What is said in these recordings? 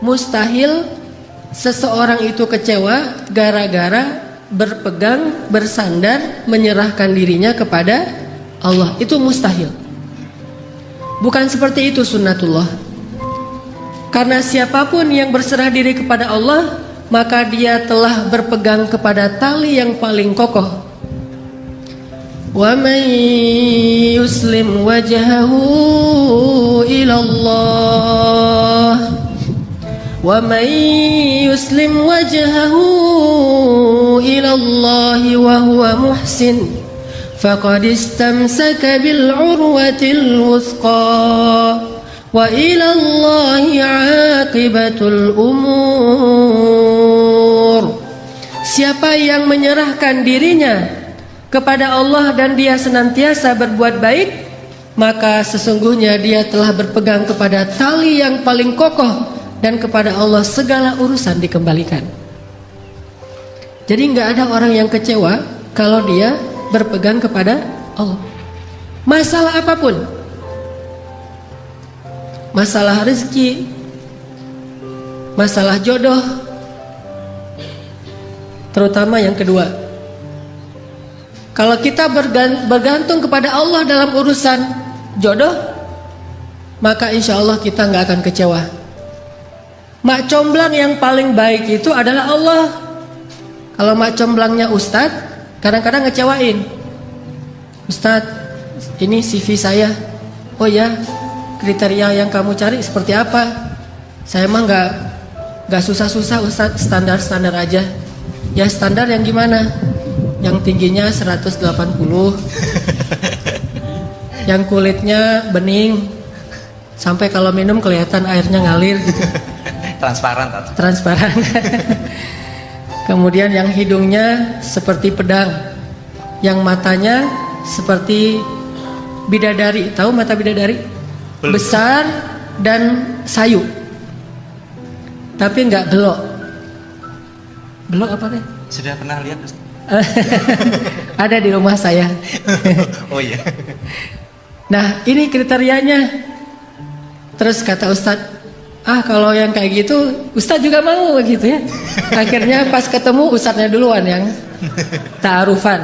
mustahil seseorang itu kecewa gara-gara berpegang, bersandar, menyerahkan dirinya kepada Allah. Itu mustahil. Bukan seperti itu sunnatullah. Karena siapapun yang berserah diri kepada Allah, maka dia telah berpegang kepada tali yang paling kokoh. وَمَنْ يُسْلِمْ وَجْهَهُ إِلَى اللَّهِ وَمَنْ يُسْلِمْ وَجْهَهُ إِلَى اللَّهِ وَهُوَ مُحْسِنٌ فَقَدِ اسْتَمْسَكَ بِالْعُرْوَةِ الْوُثْقَى وَإِلَى اللَّهِ عَاقِبَةُ الْأُمُورِ. Siapa yang menyerahkan dirinya kepada Allah dan dia senantiasa berbuat baik, maka sesungguhnya dia telah berpegang kepada tali yang paling kokoh, dan kepada Allah segala urusan dikembalikan. Jadi nggak ada orang yang kecewa kalau dia berpegang kepada Allah. Masalah apapun, masalah rezeki, masalah jodoh, terutama yang kedua. Kalau kita bergantung kepada Allah dalam urusan jodoh, maka insya Allah kita nggak akan kecewa. Mak comblang yang paling baik itu adalah Allah. Kalau mak comblangnya ustadz, kadang-kadang ngecewain. Ustadz, ini CV saya. Oh ya, kriteria yang kamu cari seperti apa? Saya mah nggak susah-susah ustadz, standar-standar aja. Ya standar yang gimana? Yang tingginya 180, yang kulitnya bening, sampai kalau minum kelihatan airnya ngalir gitu. Transparan. Kemudian yang hidungnya seperti pedang, yang matanya seperti bidadari. Tahu mata bidadari? Besar dan sayu, tapi nggak belok. Belok apa deh? Sudah pernah lihat? Ada di rumah saya. Oh iya. Nah ini kriterianya. Terus kata Ustadz, kalau yang kayak gitu Ustadz juga mau gitu ya. Akhirnya pas ketemu Ustadznya duluan yang ta'arufan.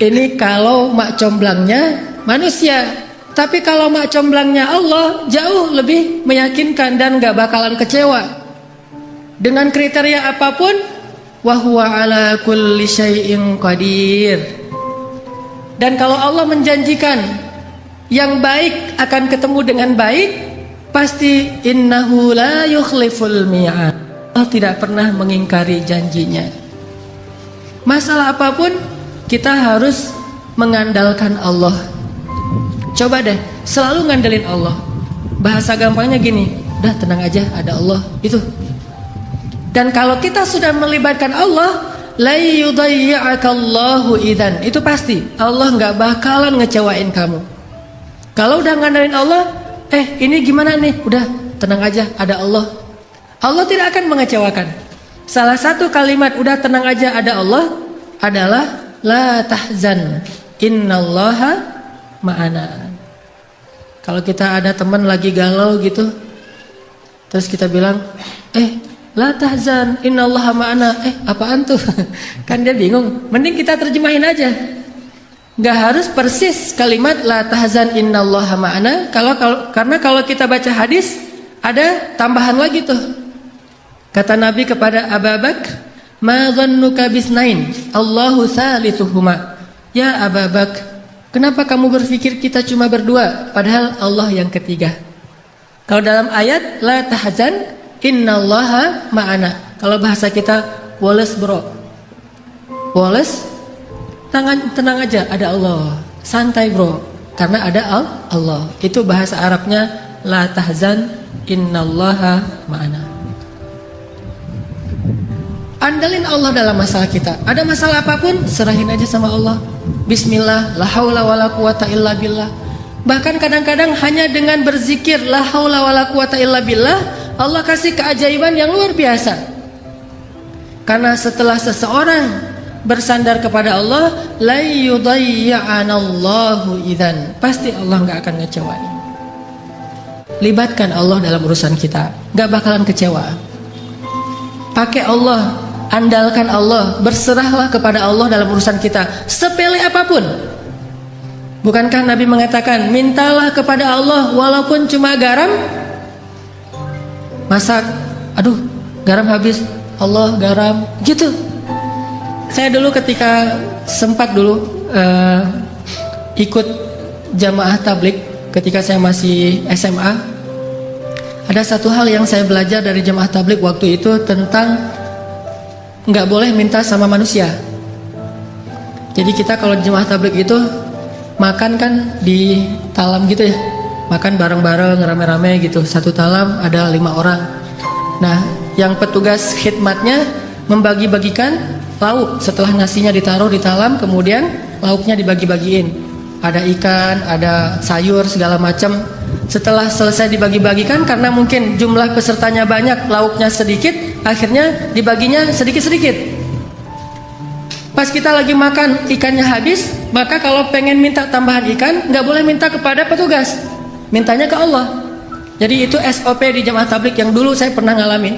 Ini kalau mak comblangnya manusia. Tapi kalau mak comblangnya Allah, jauh lebih meyakinkan dan gak bakalan kecewa. Dengan kriteria apapun, wa huwa ala kulli syai'in qadir. Dan kalau Allah menjanjikan yang baik akan ketemu dengan baik, pasti innahu la yukhliful mi'ad. Allah tidak pernah mengingkari janjinya. Masalah apapun kita harus mengandalkan Allah. Coba deh selalu ngandelin Allah. Bahasa gampangnya gini, udah tenang aja, ada Allah. Itu. Dan kalau kita sudah melibatkan Allah, la yudayyi'akallahu idzan. Itu pasti Allah nggak bakalan ngecewain kamu. Kalau udah ngandelin Allah, ini gimana nih? Udah tenang aja, ada Allah. Allah tidak akan mengecewakan. Salah satu kalimat udah tenang aja ada Allah adalah la tahzan, innallaha ma'ana. Kalau kita ada teman lagi galau gitu, terus kita bilang, la tahzan, innallaha ma'ana. Apaan tuh? Kan dia bingung. Mending kita terjemahin aja. Gak harus persis kalimat la tahzan, innallaha ma'ana. Karena kalau kita baca hadis, ada tambahan lagi tuh. Kata Nabi kepada Abu Bakar, ma dhannuka bisnain, Allahu thalithuhuma. Ya Abu Bakar, kenapa kamu berpikir kita cuma berdua, padahal Allah yang ketiga? Kalau dalam ayat la tahzan, innallaha ma'ana. Kalau bahasa kita, Wallace bro, Wallace, tenang aja, ada Allah. Santai bro, karena ada Allah. Itu bahasa Arabnya la tahzan, innallaha ma'ana. Andalin Allah dalam masalah kita. Ada masalah apapun, serahin aja sama Allah. Bismillah, la haula wala quwata illa billah. Bahkan kadang-kadang hanya dengan berzikir la haula wala quwata illa billah, Allah kasih keajaiban yang luar biasa. Karena setelah seseorang bersandar kepada Allah, la yudayyi'anallahu idzan, pasti Allah nggak akan ngecewain. libatkan Allah dalam urusan kita, gak bakalan kecewa. Pakai Allah, andalkan Allah, berserahlah kepada Allah dalam urusan kita, sepele apapun. Bukankah Nabi mengatakan, mintalah kepada Allah walaupun cuma garam? Masak, aduh garam habis, Allah garam, gitu. Saya dulu ketika sempat ikut jamaah tablik ketika saya masih SMA, ada satu hal yang saya belajar dari jamaah tablik waktu itu tentang nggak boleh minta sama manusia. Jadi kita kalau di jamaah tablik itu makan kan di talam gitu ya, makan bareng-bareng rame-rame gitu, satu talam ada 5 orang. Nah, yang petugas khidmatnya membagi-bagikan lauk setelah nasinya ditaruh di talam, kemudian lauknya dibagi-bagiin. Ada ikan, ada sayur segala macam. Setelah selesai dibagi-bagikan, karena mungkin jumlah pesertanya banyak, lauknya sedikit, akhirnya dibaginya sedikit-sedikit. Pas kita lagi makan, ikannya habis, maka kalau pengen minta tambahan ikan, nggak boleh minta kepada petugas, mintanya ke Allah. Jadi itu SOP di jamaah tablik yang dulu saya pernah ngalamin.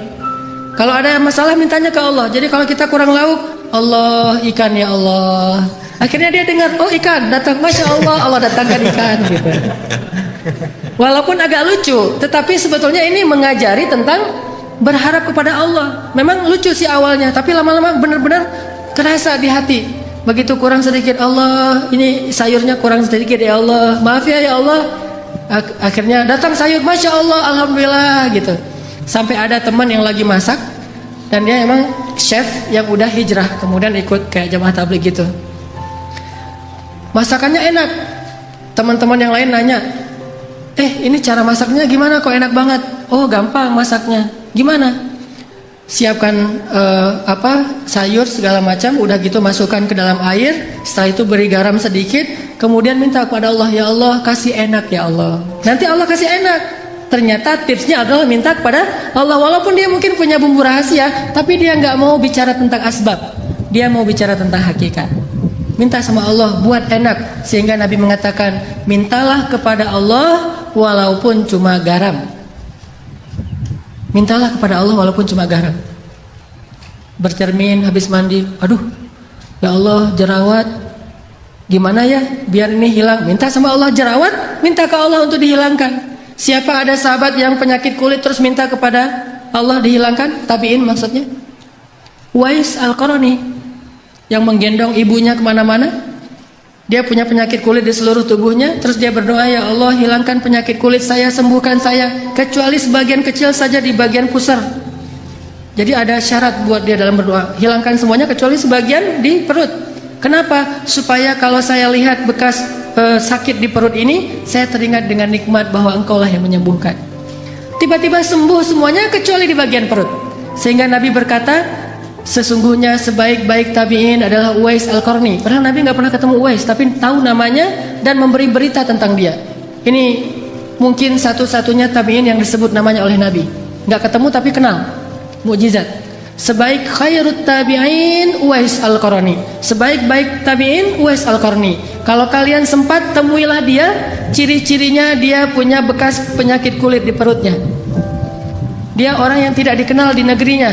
Kalau ada masalah mintanya ke Allah. Jadi kalau kita kurang lauk, Allah, ikan ya Allah. Akhirnya dia dengar, oh ikan datang, Masya Allah, Allah datangkan ikan gitu. Walaupun agak lucu, tetapi sebetulnya ini mengajari tentang berharap kepada Allah. Memang lucu sih awalnya, tapi lama-lama benar-benar kerasa di hati. Begitu kurang sedikit, Allah, ini sayurnya kurang sedikit ya Allah, maaf ya Allah. Akhirnya datang sayur, Masya Allah, Alhamdulillah gitu. Sampai ada teman yang lagi masak, dan dia emang chef yang udah hijrah, kemudian ikut kayak jamaah tabligh gitu. Masakannya enak. Teman-teman yang lain nanya, ini cara masaknya gimana kok enak banget? Oh gampang masaknya. Gimana? Siapkan sayur segala macam, udah gitu masukkan ke dalam air, setelah itu beri garam sedikit, kemudian minta kepada Allah, ya Allah kasih enak ya Allah. Nanti Allah kasih enak. Ternyata tipsnya adalah minta kepada Allah. Walaupun dia mungkin punya bumbu rahasia, tapi dia nggak mau bicara tentang asbab, dia mau bicara tentang hakikat. Minta sama Allah buat enak. Sehingga Nabi mengatakan, mintalah kepada Allah walaupun cuma garam. Mintalah kepada Allah walaupun cuma garam. Bercermin habis mandi, aduh ya Allah jerawat, gimana ya biar ini hilang. Minta sama Allah jerawat, minta ke Allah untuk dihilangkan. Siapa ada sahabat yang penyakit kulit terus minta kepada Allah dihilangkan? Tabi'in maksudnya. Uwais Al-Qarani yang menggendong ibunya kemana-mana. Dia punya penyakit kulit di seluruh tubuhnya, terus dia berdoa, ya Allah hilangkan penyakit kulit saya, sembuhkan saya, kecuali sebagian kecil saja di bagian pusar. Jadi ada syarat buat dia dalam berdoa, hilangkan semuanya kecuali sebagian di perut. Kenapa? Supaya kalau saya lihat bekas sakit di perut ini, saya teringat dengan nikmat bahwa Engkaulah yang menyembuhkan. Tiba-tiba sembuh semuanya kecuali di bagian perut. Sehingga Nabi berkata, sesungguhnya sebaik-baik tabi'in adalah Uwais Al-Qarni. Padahal Nabi nggak pernah ketemu Uwais, tapi tahu namanya dan memberi berita tentang dia. Ini mungkin satu-satunya tabi'in yang disebut namanya oleh Nabi. Nggak ketemu tapi kenal. Mukjizat. Sebaik khairut tabi'in Uwais Al-Qarni. Sebaik-baik tabi'in Uwais Al-Qarni. Kalau kalian sempat temuilah dia, ciri-cirinya dia punya bekas penyakit kulit di perutnya. Dia orang yang tidak dikenal di negerinya.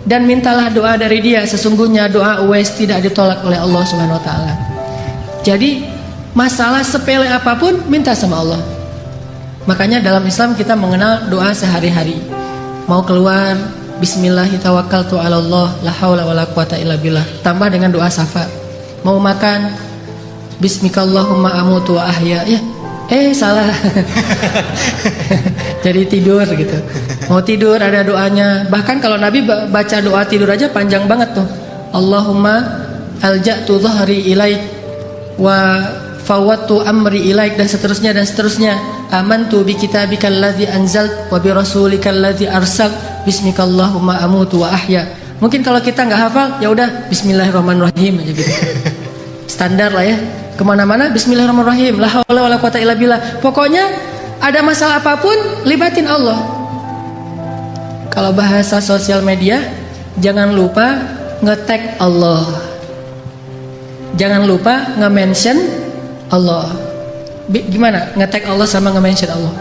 Dan mintalah doa dari dia, sesungguhnya doa Uwais tidak ditolak oleh Allah Subhanahu wa taala. Jadi masalah sepele apapun minta sama Allah. Makanya dalam Islam kita mengenal doa sehari-hari. Mau keluar, bismillahi tawakkaltu 'ala Allah, la haula wala quwata illa billah. Tambah dengan doa syafa. Mau makan, bismikallahumma amutu wa ahya. Ya, salah. Jadi tidur gitu. Mau tidur ada doanya. Bahkan kalau Nabi baca doa tidur aja panjang banget tuh. Allahumma alja'tu dhahri ilaik wa fawattu amri ilaik, dan seterusnya dan seterusnya. Amantu bi kitabikal ladzi anzalt wa bi rasulikal ladzi arsalt, bismikallahumma amutu wa ahya. Mungkin kalau kita nggak hafal, ya udah bismillahirrahmanirrahim aja gitu. Standar lah ya. Kemana-mana bismillahirrahmanirrahim, la haula wala quwata illa billah. Pokoknya ada masalah apapun libatin Allah. Kalau bahasa sosial media, jangan lupa nge-tag Allah. Jangan lupa nge-mention Allah. Gimana nge-tag Allah sama nge-mention Allah?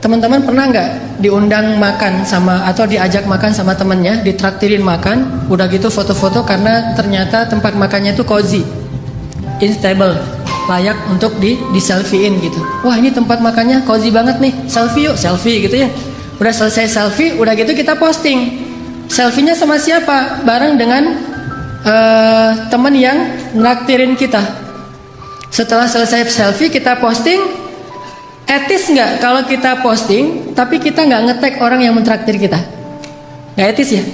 Teman-teman pernah nggak diundang makan sama atau diajak makan sama temennya, ditraktirin makan, udah gitu foto-foto karena ternyata tempat makannya itu cozy, instable, layak untuk di selfiein gitu. Wah ini tempat makannya cozy banget nih, selfie yuk, selfie gitu ya. Udah selesai selfie, udah gitu kita posting. Selfie-nya sama siapa? Bareng dengan teman yang nraktirin kita. Setelah selesai selfie kita posting. Etis nggak kalau kita posting tapi kita nggak nge-tag orang yang mentraktir kita? Nggak etis ya?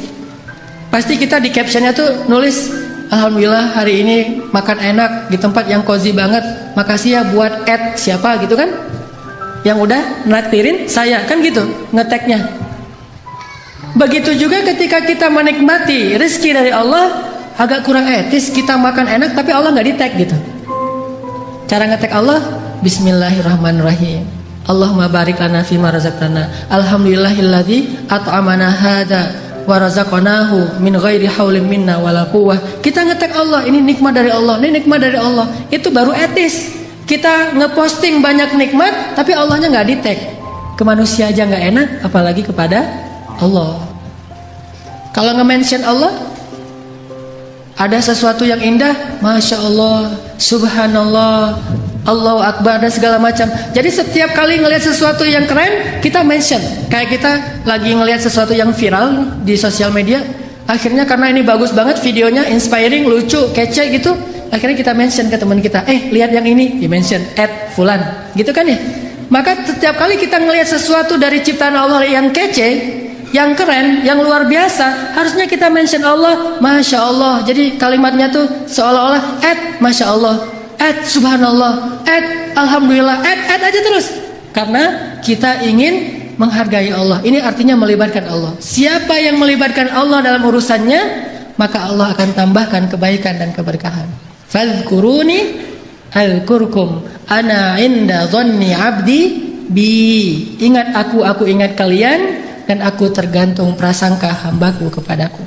Pasti kita di captionnya tuh nulis, alhamdulillah hari ini makan enak di tempat yang cozy banget, makasih ya buat siapa gitu kan, yang udah nraktirin saya, kan gitu nge-tagnya. Begitu juga ketika kita menikmati rezeki dari Allah, agak kurang etis kita makan enak tapi Allah nggak di-tag gitu. Cara nge-tag Allah, Bismillahirrahmanirrahim. Allahumma barik lana fima razaqtana. Alhamdulillahilladzi at'amana hadza wa razaqnahu min ghairi haulin minna wala quwwah. Kita nge-tag Allah, ini nikmat dari Allah, ini nikmat dari Allah. Itu baru etis. Kita ngeposting banyak nikmat tapi Allahnya nggak di-tag. Ke manusia aja nggak enak, apalagi kepada Allah. Kalau nge-mention Allah, ada sesuatu yang indah, Masya Allah, Subhanallah, Allahu Akbar dan segala macam. Jadi setiap kali ngelihat sesuatu yang keren, kita mention. Kayak kita lagi ngelihat sesuatu yang viral di sosial media, akhirnya karena ini bagus banget videonya, inspiring, lucu, kece gitu, akhirnya kita mention ke teman kita, lihat yang ini, di mention @fulan, gitu kan ya. Maka setiap kali kita ngelihat sesuatu dari ciptaan Allah yang kece, yang keren, yang luar biasa, harusnya kita mention Allah, Masya Allah. Jadi kalimatnya tuh seolah-olah Masya Allah, Subhanallah, Alhamdulillah, aja terus. Karena kita ingin menghargai Allah. Ini artinya melibatkan Allah. Siapa yang melibatkan Allah dalam urusannya, maka Allah akan tambahkan kebaikan dan keberkahan. Fadhkuruni azkurkum ana inda dhanni abdi bi. Ingat aku ingat kalian, dan aku tergantung prasangka hambaku kepadaku.